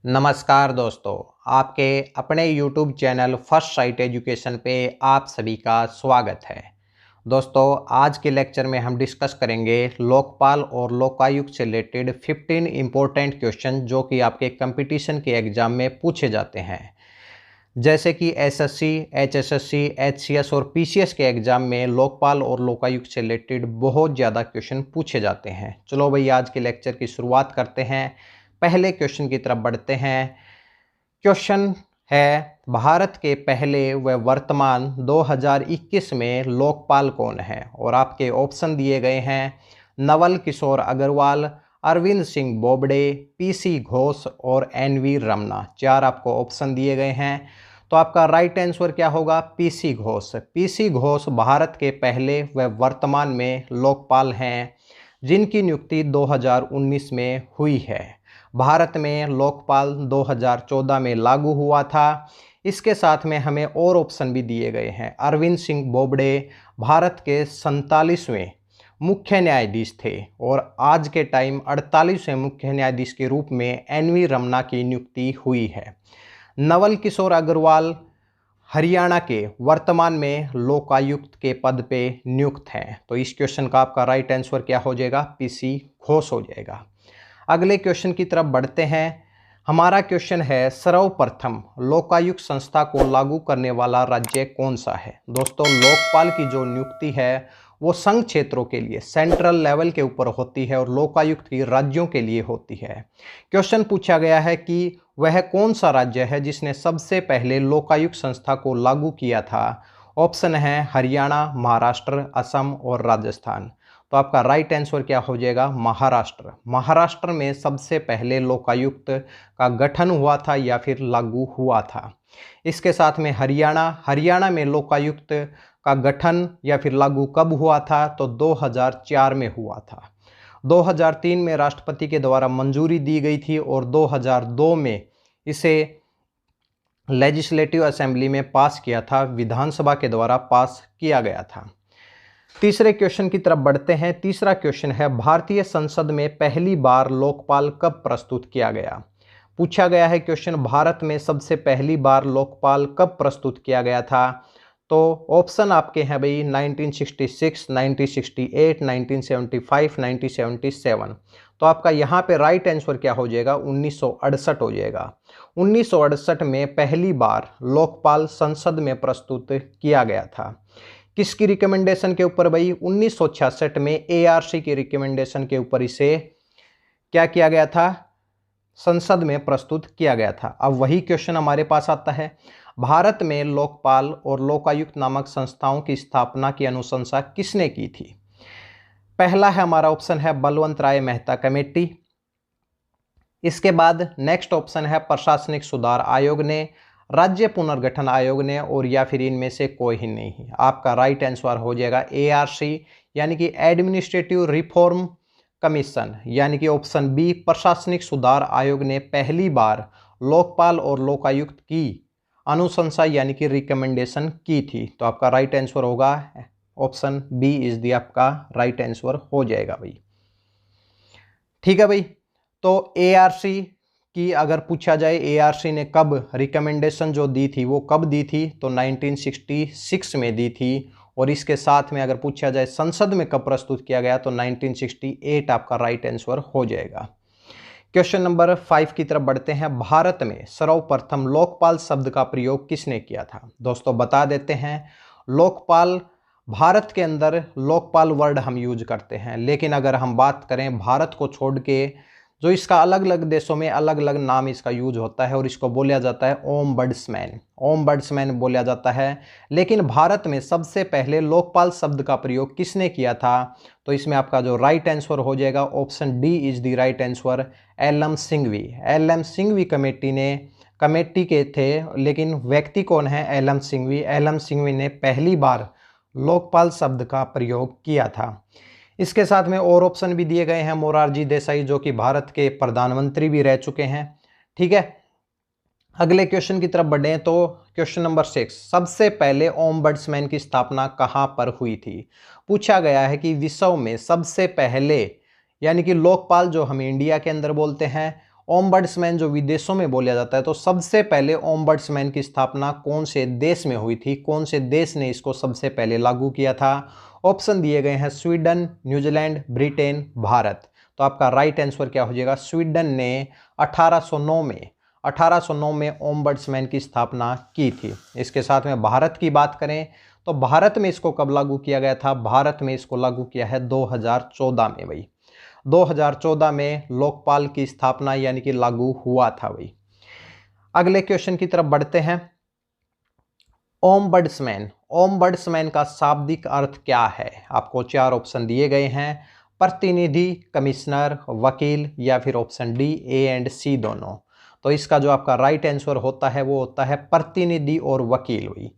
नमस्कार दोस्तों, आपके अपने YouTube channel first sight education पे आप सभी का स्वागत है। दोस्तों, आज के लेक्चर में हम डिस्कस करेंगे लोकपाल और लोकायुक्त से रिलेटेड 15 इम्पोर्टेंट क्वेश्चन जो कि आपके कंपटीशन के एग्जाम में पूछे जाते हैं। जैसे कि एसएससी, एचएसएससी, एचसीएस और पीसीएस के एग्जाम में लोकपाल और लोकायुक्त से रिलेटेड बहुत ज़्यादा क्वेश्चन पूछे जाते हैं। चलो भाई, आज के लेक्चर की शुरुआत करते हैं। पहले क्वेश्चन की तरफ बढ़ते हैं। क्वेश्चन है, भारत के पहले व वर्तमान 2021 में लोकपाल कौन है? और आपके ऑप्शन दिए गए हैं नवल किशोर अग्रवाल, अरविंद सिंह बोबडे, पीसी घोष और एनवी रमना। चार आपको ऑप्शन दिए गए हैं। तो आपका राइट आंसर क्या होगा? पीसी घोष। पीसी घोष भारत के पहले व वर्तमान में लोकपाल हैं जिनकी नियुक्ति 2019 में हुई है। भारत में लोकपाल 2014 में लागू हुआ था। इसके साथ में हमें और ऑप्शन भी दिए गए हैं। अरविंद सिंह बोबडे भारत के 47वें मुख्य न्यायाधीश थे और आज के टाइम 48वें मुख्य न्यायाधीश के रूप में एनवी रमना की नियुक्ति हुई है। नवल किशोर अग्रवाल हरियाणा के वर्तमान में लोकायुक्त के पद पे नियुक्त हैं। तो इस क्वेश्चन का आपका राइट आंसर क्या हो जाएगा? पीसी घोष हो जाएगा। अगले क्वेश्चन की तरफ बढ़ते हैं। हमारा क्वेश्चन है, सर्वप्रथम लोकायुक्त संस्था को लागू करने वाला राज्य कौन सा है? दोस्तों, लोकपाल की जो नियुक्ति है वो संघ क्षेत्रों के लिए सेंट्रल लेवल के ऊपर होती है और लोकायुक्त की राज्यों के लिए होती है। क्वेश्चन पूछा गया है कि वह कौन सा राज्य है जिसने सबसे पहले लोकायुक्त संस्था को लागू किया था? ऑप्शन है हरियाणा, महाराष्ट्र, असम और राजस्थान। तो आपका राइट आंसर क्या हो जाएगा? महाराष्ट्र। महाराष्ट्र में सबसे पहले लोकायुक्त का गठन हुआ था या फिर लागू हुआ था। इसके साथ में हरियाणा में लोकायुक्त का गठन या फिर लागू कब हुआ था? तो 2004 में हुआ था। 2003 में राष्ट्रपति के द्वारा मंजूरी दी गई थी और 2002 में इसे लेजिस्लेटिव असेंबली में पास किया था, विधानसभा के द्वारा पास किया गया था। तीसरे क्वेश्चन की तरफ बढ़ते हैं। तीसरा क्वेश्चन है, भारतीय संसद में पहली बार लोकपाल कब प्रस्तुत किया गया? पूछा गया है क्वेश्चन, भारत में सबसे पहली बार लोकपाल कब प्रस्तुत किया गया था? तो ऑप्शन आपके हैं भाई 1966, 1968, 1975, 1977। तो आपका यहाँ पे राइट आंसर क्या हो जाएगा? 1968 हो जाएगा। 1968 में पहली बार लोकपाल संसद में प्रस्तुत किया गया था। किसकी रिकमेंडेशन के ऊपर भाई? 1966 में एआरसी की रिकमेंडेशन के ऊपर इसे क्या किया गया था? संसद में प्रस्तुत किया गया था। अब वही क्वेश्चन हमारे पास आता है, भारत में लोकपाल और लोकायुक्त नामक संस्थाओं की स्थापना की अनुशंसा किसने की थी? पहला है हमारा ऑप्शन है बलवंत राय मेहता कमेटी। इसके बाद नेक्स्ट ऑप्शन है प्रशासनिक सुधार आयोग ने, राज्य पुनर्गठन आयोग ने, और या फिर इनमें से कोई ही नहीं। आपका राइट आंसर हो जाएगा एआरसी यानी कि एडमिनिस्ट्रेटिव रिफॉर्म कमीशन, यानी कि ऑप्शन बी प्रशासनिक सुधार आयोग ने पहली बार लोकपाल और लोकायुक्त की अनुशंसा यानी कि रिकमेंडेशन की थी। तो आपका राइट आंसर होगा ऑप्शन बी इज दी आपका राइट आंसर हो जाएगा भाई। ठीक है भाई। तो एआरसी की अगर पूछा जाए, एआरसी ने कब रिकमेंडेशन जो दी थी वो कब दी थी? तो 1966 में दी थी। और इसके साथ में अगर पूछा जाए संसद में कब प्रस्तुत किया गया, तो 1968 आपका राइट आंसर हो जाएगा। क्वेश्चन नंबर 5 की तरफ बढ़ते हैं। भारत में सर्वप्रथम लोकपाल शब्द का प्रयोग किसने किया था? दोस्तों, बता देते हैं, लोकपाल भारत के अंदर लोकपाल वर्ड हम यूज करते हैं, लेकिन अगर हम बात करें भारत को छोड़ के जो इसका अलग अलग देशों में अलग अलग नाम इसका यूज होता है और इसको बोला जाता है ओम्बड्समैन। ओम्बड्समैन बोला जाता है। लेकिन भारत में सबसे पहले लोकपाल शब्द का प्रयोग किसने किया था? तो इसमें आपका जो राइट आंसर हो जाएगा option D is the right answer, LM. Singhvi. LM. Singhvi committee के थे, लेकिन व्यक्ति कौन है? एल.एम. सिंघवी। एल.एम. सिंघवी ने पहली बार लोकपाल शब्द का प्रयोग किया था। इसके साथ में और ऑप्शन भी दिए गए हैं, मोरारजी देसाई जो कि भारत के प्रधानमंत्री भी रह चुके हैं। ठीक है, अगले क्वेश्चन की तरफ बढ़े तो क्वेश्चन नंबर 6, सबसे पहले ओम्बड्समैन की स्थापना कहां पर हुई थी? पूछा गया है कि विश्व में सबसे पहले यानी कि लोकपाल जो हम इंडिया के अंदर बोलते हैं, ओम्बड्समैन जो विदेशों में बोला जाता है, तो सबसे पहले ओम्बड्समैन की स्थापना कौन से देश में हुई थी, कौन से देश ने इसको सबसे पहले लागू किया था? ऑप्शन दिए गए हैं स्वीडन, न्यूजीलैंड, ब्रिटेन, भारत। तो आपका राइट आंसर क्या हो जाएगा? स्वीडन ने 1809 में ओम्बड्समैन की स्थापना की थी। इसके साथ में भारत की बात करें तो भारत में इसको कब लागू किया गया था? भारत में इसको लागू किया है 2014 में भाई। 2014 में लोकपाल की स्थापना यानी कि लागू हुआ था भाई। अगले क्वेश्चन की तरफ बढ़ते हैं। ओम्बड्समैन का शाब्दिक अर्थ क्या है? आपको 4 ऑप्शन दिए गए हैं, प्रतिनिधि, कमिश्नर, वकील या फिर option D A and C दोनों। तो इसका जो आपका राइट आंसर होता है वो होता है प्रतिनिधि और वकील भाई।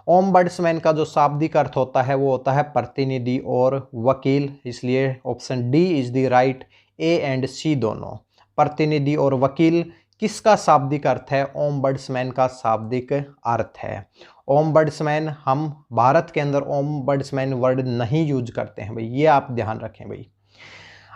ओम्बड्समैन का जो शाब्दिक अर्थ होता है वो होता है प्रतिनिधि और वकील, इसलिए option D is the right, A and C दोनों। प्रतिनिधि और वकील किसका शाब्दिक अर्थ है? ओम्बड्समैन का शाब्दिक अर्थ है। ओम्बड्समैन, हम भारत के अंदर ओम्बड्समैन वर्ड नहीं यूज करते हैं भाई, ये आप ध्यान रखें भाई।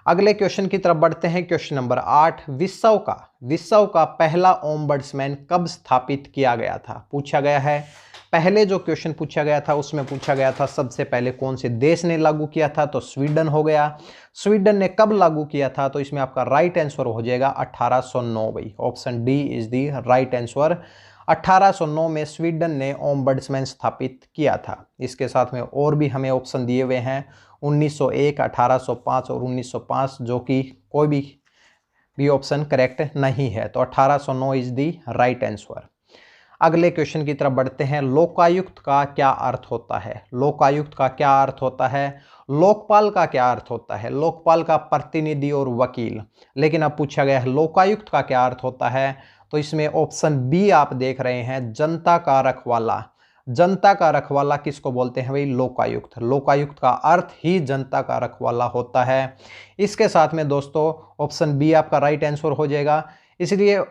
अगले क्वेश्चन की तरफ बढ़ते हैं। क्वेश्चन नंबर 8, विश्व का पहला ओम्बड्समैन कब स्थापित किया गया था? पूछा गया है। पहले जो क्वेश्चन पूछा गया था उसमें पूछा गया था सबसे पहले कौन से देश ने लागू किया था, तो स्वीडन हो गया। स्वीडन ने कब लागू किया था? तो इसमें आपका राइट आंसर हो जाएगा 1809 भाई। Option D is the right answer. 1809 में स्वीडन ने ओम्बड्समैन स्थापित किया था। इसके साथ में और भी हमें ऑप्शन दिए हुए हैं 1901, 1805 और 1905, जो कि कोई भी ऑप्शन करेक्ट नहीं है। तो 1809 इज द राइट आंसर। अगले क्वेश्चन की तरफ बढ़ते हैं। लोकायुक्त का क्या अर्थ होता है? लोकायुक्त का क्या अर्थ होता है? लोकपाल का क्या अर्थ होता है? लोकपाल का प्रतिनिधि और वकील। लेकिन अब पूछा गया है लोकायुक्त का क्या अर्थ होता है, तो इसमें ऑप्शन बी आप देख रहे हैं, जनता का रखवाला। जनता का रखवाला किसको बोलते हैं भाई? लोकायुक्त। लोकायुक्त का अर्थ ही जनता का रखवाला होता है। इसके साथ में दोस्तों ऑप्शन बी आपका राइट आंसर हो जाएगा। इसलिए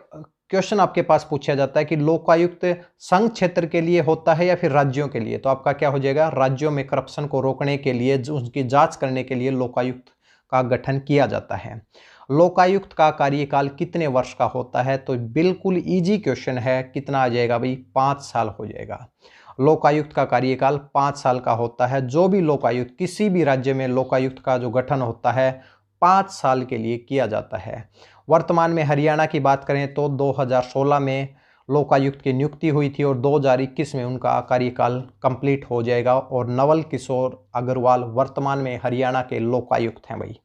क्वेश्चन आपके पास पूछा जाता है कि लोकायुक्त संघ क्षेत्र के लिए होता है या फिर राज्यों के लिए, तो आपका क्या हो जाएगा? राज्यों में करप्शन को रोकने के लिए, उसकी जांच करने के लिए लोकायुक्त का गठन किया जाता है। लोकायुक्त का कार्यकाल कितने वर्ष का होता है? तो बिल्कुल इजी क्वेश्चन है, कितना आ जाएगा भाई? 5 साल हो जाएगा। लोकायुक्त का कार्यकाल 5 साल का होता है। जो भी लोकायुक्त, किसी भी राज्य में लोकायुक्त का जो गठन होता है 5 साल के लिए किया जाता है। वर्तमान में हरियाणा की बात करें तो 2016 में लोकायुक्त की नियुक्ति हुई थी और 2021 में उनका कार्यकाल कंप्लीट हो जाएगा। और नवल किशोर अग्रवाल वर्तमान में हरियाणा के लोकायुक्त हैं भाई।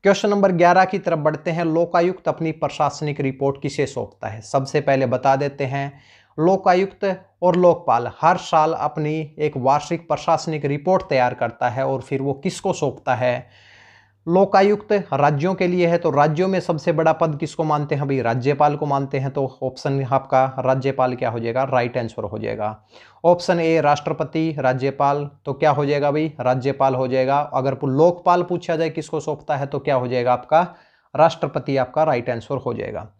क्वेश्चन नंबर 11 की तरफ बढ़ते हैं। लोकायुक्त अपनी प्रशासनिक रिपोर्ट किसे सौंपता है? सबसे पहले बता देते हैं, लोकायुक्त और लोकपाल हर साल अपनी एक वार्षिक प्रशासनिक रिपोर्ट तैयार करता है और फिर वो किसको सौंपता है? लोकायुक्त राज्यों के लिए है, तो राज्यों में सबसे बड़ा पद किसको मानते हैं भाई? राज्यपाल को मानते हैं। तो ऑप्शन आपका राज्यपाल क्या हो जाएगा? राइट आंसर हो जाएगा। ऑप्शन ए राष्ट्रपति, राज्यपाल, तो क्या हो जाएगा भाई? राज्यपाल हो जाएगा। अगर लोकपाल पूछा जाए किसको सौंपता है तो क्या हो जाएगा? आपका राष्ट्रपति आपका राइट आंसर हो जाएगा।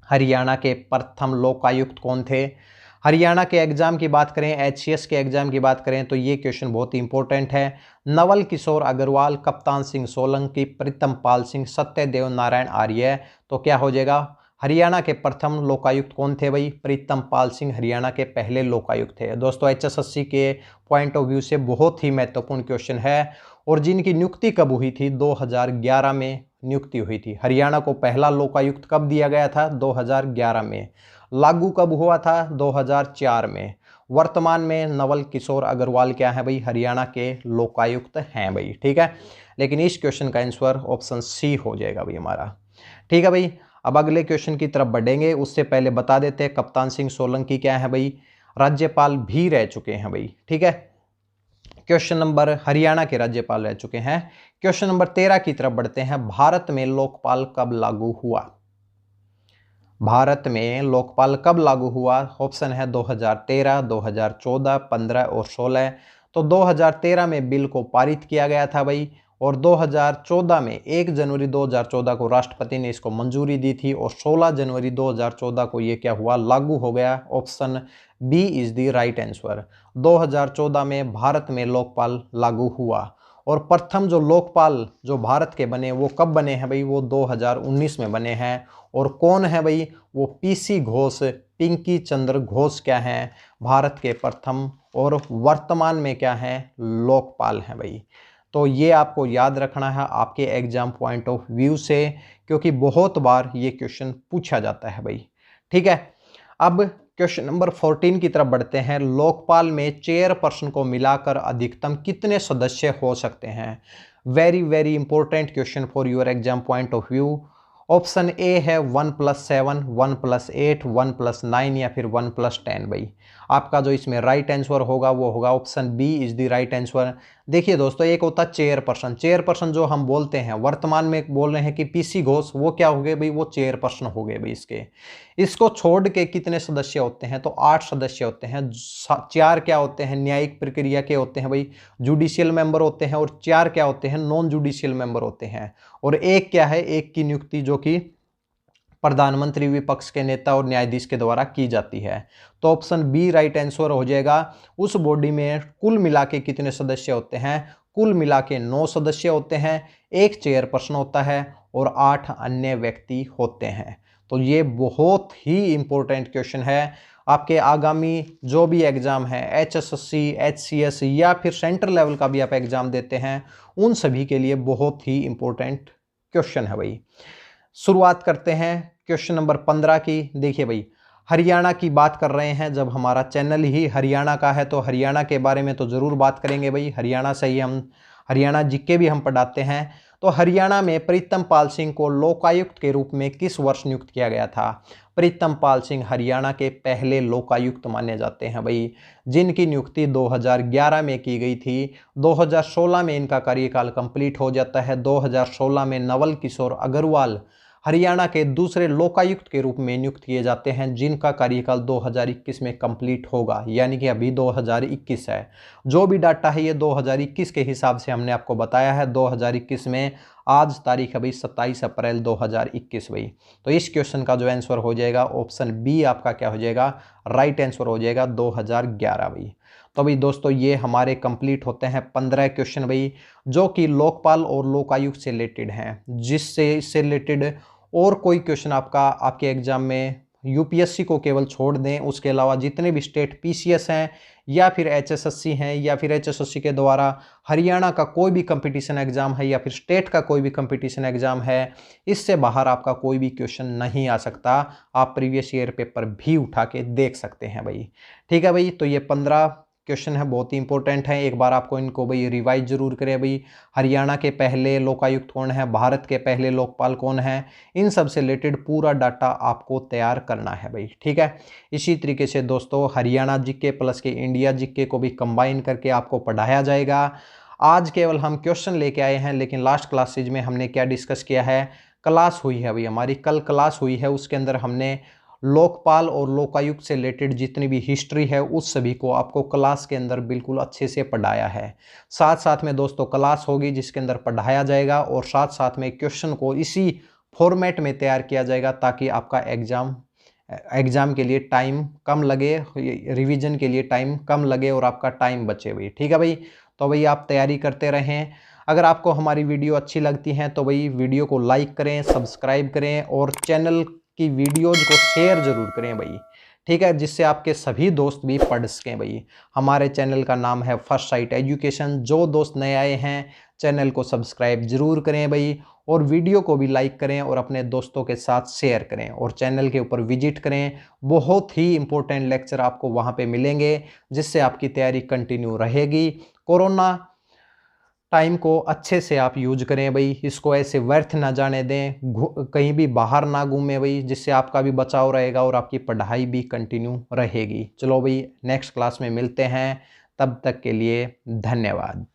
हरियाणा के प्रथम लोकायुक्त कौन थे? हरियाणा के एग्जाम की बात करें, एचसीएस के एग्जाम की बात करें तो ये क्वेश्चन बहुत ही इंपॉर्टेंट है। नवल किशोर अग्रवाल, कप्तान सिंह सोलंकी, प्रीतम पाल सिंह, सत्यदेव नारायण आर्य। तो क्या हो जाएगा? हरियाणा के प्रथम लोकायुक्त कौन थे भाई? प्रीतम पाल सिंह हरियाणा के पहले लोकायुक्त थे। दोस्तों एचएसएससी के पॉइंट ऑफ व्यू से बहुत ही महत्वपूर्ण क्वेश्चन है। और जिनकी नियुक्ति कब हुई थी? 2011 में नियुक्ति हुई थी। हरियाणा को पहला लोकायुक्त कब दिया गया था? 2011 में। लागू कब हुआ था? 2004 में। वर्तमान में नवल किशोर अग्रवाल क्या है भाई? हरियाणा के लोकायुक्त हैं भाई। ठीक है, लेकिन इस क्वेश्चन का आंसर ऑप्शन सी हो जाएगा भाई हमारा। ठीक है भाई, अब अगले क्वेश्चन की तरफ बढ़ेंगे उससे पहले बता देते हैं कप्तान सिंह सोलंकी क्या है भाई? राज्यपाल भी रह चुके हैं भाई। ठीक है, क्वेश्चन नंबर, हरियाणा के राज्यपाल रह चुके हैं। क्वेश्चन नंबर 13 की तरफ बढ़ते हैं। भारत में लोकपाल कब लागू हुआ? भारत में लोकपाल कब लागू हुआ? ऑप्शन है 2013, 2014, 15 और 16। तो 2013 में बिल को पारित किया गया था भाई, और 2014 में 1 जनवरी 2014 को राष्ट्रपति ने इसको मंजूरी दी थी, और 16 जनवरी 2014 को ये क्या हुआ? लागू हो गया। Option B is the right answer. 2014 में भारत में लोकपाल लागू हुआ। और प्रथम जो लोकपाल जो भारत के बने वो कब बने हैं भाई? वो 2019 में बने हैं। और कौन है भाई? वो पीसी घोष, पिंकी चंद्र घोष क्या हैं? भारत के प्रथम और वर्तमान में क्या हैं? लोकपाल हैं भाई। तो ये आपको याद रखना है आपके एग्जाम पॉइंट ऑफ व्यू से, क्योंकि बहुत बार ये क्वेश्चन पूछा जाता है भाई। ठीक है, अब क्वेश्चन नंबर 14 की तरफ बढ़ते हैं। लोकपाल में चेयरपर्सन को मिलाकर अधिकतम कितने सदस्य हो सकते हैं? Very very important question for your exam point of view. Option A है 1+7, 1+8, 1+9 या फिर 1+10 भाई। आपका जो इसमें राइट आंसर होगा वो होगा option B is the right answer. देखिए दोस्तों, एक होता है चेयरपर्सन। चेयरपर्सन जो हम बोलते हैं, वर्तमान में बोल रहे हैं कि पीसी घोष, वो क्या हो गए भाई? वो चेयरपर्सन हो गए भाई इसके। इसको छोड़ के कितने सदस्य होते हैं? तो 8 सदस्य होते हैं। 4 क्या होते हैं? न्यायिक प्रक्रिया के होते हैं भाई, जुडिशियल मेंबर होते हैं, और 4 क्या होते हैं? नॉन जुडिशियल मेंबर होते हैं। और एक क्या है? एक की नियुक्ति जो कि प्रधानमंत्री, विपक्ष के नेता और न्यायाधीश के द्वारा की जाती है। तो ऑप्शन बी राइट आंसर हो जाएगा। उस बॉडी में कुल मिला के कितने सदस्य होते हैं? कुल मिला के 9 सदस्य होते हैं। एक चेयरपर्सन होता है और 8 अन्य व्यक्ति होते हैं। तो ये बहुत ही इंपॉर्टेंट क्वेश्चन है। आपके आगामी जो भी एग्जाम है, HSSC, HCS या फिर सेंट्रल लेवल का भी आप एग्जाम देते हैं, उन सभी के लिए बहुत ही इंपॉर्टेंट क्वेश्चन है भाई। शुरुआत करते हैं क्वेश्चन नंबर 15 की। देखिए भाई, हरियाणा की बात कर रहे हैं, जब हमारा चैनल ही हरियाणा का है तो हरियाणा के बारे में तो ज़रूर बात करेंगे भाई। हरियाणा से ही हम हरियाणा जीके भी हम पढ़ाते हैं। तो हरियाणा में प्रीतम पाल सिंह को लोकायुक्त के रूप में किस वर्ष नियुक्त किया गया था? प्रीतम पाल सिंह हरियाणा के पहले लोकायुक्त माने जाते हैं भाई, जिनकी नियुक्ति 2011 में की गई थी। 2016 में इनका कार्यकाल कंप्लीट हो जाता है। 2016 में नवल किशोर अग्रवाल हरियाणा के दूसरे लोकायुक्त के रूप में नियुक्त किए जाते हैं, जिनका कार्यकाल 2021 में कंप्लीट होगा, यानी कि अभी 2021 है। जो भी डाटा है ये 2021 के हिसाब से हमने आपको बताया है। 2021 में आज तारीख है भाई 27 अप्रैल 2021 भाई। तो इस क्वेश्चन का जो आंसर हो जाएगा ऑप्शन बी आपका क्या हो जाएगा? राइट आंसर हो जाएगा 2011 भाई। तो भाई दोस्तों, ये हमारे कंप्लीट होते हैं 15 क्वेश्चन भाई, जो कि लोकपाल और लोकायुक्त से रिलेटेड हैं। जिससे इससे रिलेटेड और कोई क्वेश्चन आपके एग्जाम में यूपीएससी को केवल छोड़ दें, उसके अलावा जितने भी स्टेट पीसीएस हैं या फिर एचएसएससी हैं या फिर एचएसएससी के द्वारा हरियाणा का कोई भी कंपटीशन एग्जाम है या फिर स्टेट का कोई भी कंपटीशन एग्जाम है, इससे बाहर आपका कोई भी क्वेश्चन नहीं आ सकता। आप प्रीवियस ईयर पेपर भी उठा के देख सकते हैं भाई। ठीक है भाई, तो ये 15 क्वेश्चन है, बहुत ही इंपॉर्टेंट है। एक बार आपको इनको भाई रिवाइज जरूर करें भाई। हरियाणा के पहले लोकायुक्त कौन है, भारत के पहले लोकपाल कौन है, इन सब से रिलेटेड पूरा डाटा आपको तैयार करना है भाई। ठीक है, इसी तरीके से दोस्तों हरियाणा जीके प्लस के इंडिया जीके को भी कंबाइन करके आपको पढ़ाया जाएगा। आज केवल हम क्वेश्चन लेके आए हैं, लेकिन लास्ट क्लासेज में हमने क्या डिस्कस किया है? क्लास हुई है भाई हमारी, कल क्लास हुई है, उसके अंदर हमने लोकपाल और लोकायुक्त से रिलेटेड जितनी भी हिस्ट्री है उस सभी को आपको क्लास के अंदर बिल्कुल अच्छे से पढ़ाया है। साथ साथ में दोस्तों क्लास होगी जिसके अंदर पढ़ाया जाएगा और साथ साथ में क्वेश्चन को इसी फॉर्मेट में तैयार किया जाएगा, ताकि आपका एग्जाम के लिए टाइम कम लगे, रिवीजन के लिए टाइम कम लगे और आपका टाइम बचे भाई। ठीक है भाई, तो भाई आप तैयारी करते रहें। अगर आपको हमारी वीडियो अच्छी लगती है तो भाई वीडियो को लाइक करें, सब्सक्राइब करें और चैनल की वीडियोज को शेयर जरूर करें भाई। ठीक है, जिससे आपके सभी दोस्त भी पढ़ सकें भाई। हमारे चैनल का नाम है फर्स्ट साइट एजुकेशन। जो दोस्त नए आए हैं चैनल को सब्सक्राइब जरूर करें भाई, और वीडियो को भी लाइक करें और अपने दोस्तों के साथ शेयर करें, और चैनल के ऊपर विजिट करें। बहुत ही इंपॉर्टेंट लेक्चर आपको वहाँ पे मिलेंगे, जिससे आपकी तैयारी कंटिन्यू रहेगी। कोरोना टाइम को अच्छे से आप यूज करें भाई, इसको ऐसे व्यर्थ ना जाने दें, कहीं भी बाहर ना घूमें भाई, जिससे आपका भी बचाव रहेगा और आपकी पढ़ाई भी कंटिन्यू रहेगी। चलो भाई, नेक्स्ट क्लास में मिलते हैं, तब तक के लिए धन्यवाद।